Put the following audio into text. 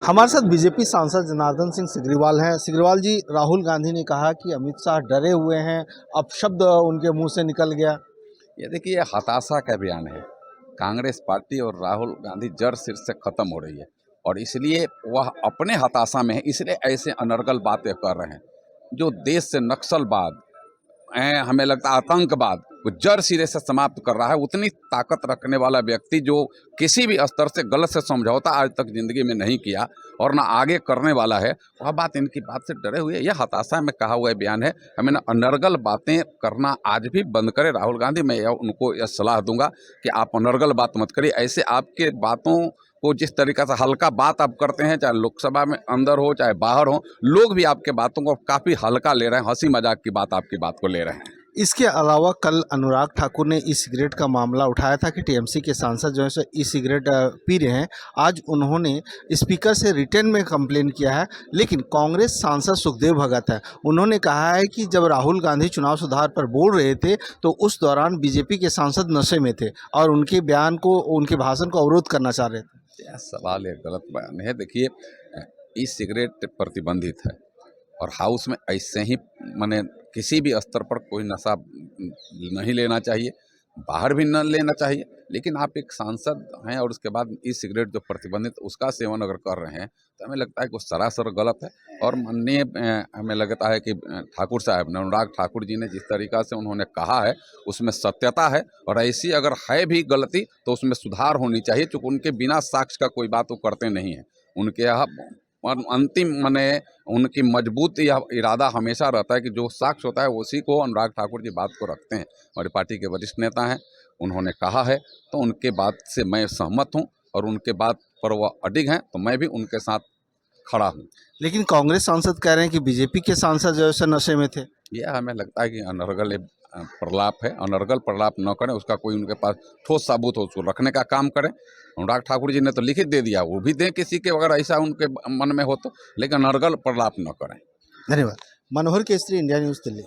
हमारे साथ बीजेपी सांसद जनार्दन सिंह सिग्रीवाल हैं। सिग्रीवाल जी, राहुल गांधी ने कहा कि अमित शाह डरे हुए हैं, अपशब्द उनके मुंह से निकल गया। ये देखिए, ये हताशा का बयान है। कांग्रेस पार्टी और राहुल गांधी जड़ सिर से खत्म हो रही है और इसलिए वह अपने हताशा में है, इसलिए ऐसे अनर्गल बातें कर रहे हैं। जो देश से नक्सलवाद, हमें लगता है आतंकवाद वो जड़ सिरे से समाप्त कर रहा है, उतनी ताकत रखने वाला व्यक्ति जो किसी भी स्तर से गलत से समझौता आज तक जिंदगी में नहीं किया और ना आगे करने वाला है, वह बात इनकी बात से डरे हुए। यह हताशा में कहा हुआ बयान है। हमें ना अनर्गल बातें करना आज भी बंद करें। राहुल गांधी, मैं उनको यह सलाह दूंगा कि आप अनर्गल बात मत करिए। ऐसे आपके बातों को जिस तरीका से हल्का बात आप करते हैं, चाहे लोकसभा में अंदर हो चाहे बाहर हो, लोग भी आपके बातों को काफ़ी हल्का ले रहे हैं, हंसी मजाक की बात आपकी बात को ले रहे हैं। इसके अलावा कल अनुराग ठाकुर ने ई सिगरेट का मामला उठाया था कि टीएमसी के सांसद जो है सो ई सिगरेट पी रहे हैं। आज उन्होंने स्पीकर से रिटर्न में कंप्लेन किया है, लेकिन कांग्रेस सांसद सुखदेव भगत है, उन्होंने कहा है कि जब राहुल गांधी चुनाव सुधार पर बोल रहे थे तो उस दौरान बीजेपी के सांसद नशे में थे और उनके बयान को, उनके भाषण को अवरोध करना चाह रहे थे। यह सवाल एक गलत बयान है। देखिए, ई सिगरेट प्रतिबंधित है और हाउस में ऐसे ही माने किसी भी स्तर पर कोई नशा नहीं लेना चाहिए, बाहर भी न लेना चाहिए। लेकिन आप एक सांसद हैं और उसके बाद ई सिगरेट जो प्रतिबंधित उसका सेवन अगर कर रहे हैं तो हमें लगता है कि वो सरासर गलत है। और माननीय हमें लगता है कि ठाकुर साहब ने, अनुराग ठाकुर जी ने जिस तरीका से उन्होंने कहा है उसमें सत्यता है और ऐसी अगर है भी गलती तो उसमें सुधार होनी चाहिए, क्योंकि उनके बिना साक्ष्य का कोई बात वो करते नहीं है। उनके यहाँ अंतिम माने उनकी मजबूत यह इरादा हमेशा रहता है कि जो साक्ष्य होता है उसी को अनुराग ठाकुर जी बात को रखते हैं। हमारी पार्टी के वरिष्ठ नेता हैं, उन्होंने कहा है तो उनके बात से मैं सहमत हूं और उनके बात पर वह अडिग हैं तो मैं भी उनके साथ खड़ा हूं। लेकिन कांग्रेस सांसद कह रहे हैं कि बीजेपी के सांसद जो है सो नशे में थे। यह हमें लगता है कि अनर्गल प्रलाप है। अनर्गल प्रलाप न करें, उसका कोई उनके पास ठोस सबूत हो उसको रखने का काम करें। अनुराग ठाकुर जी ने तो लिखित दे दिया, वो भी दें किसी के अगर ऐसा उनके मन में हो तो, लेकिन अनर्गल प्रलाप न करें। धन्यवाद। मनोहर केसरी, इंडिया न्यूज़, दिल्ली।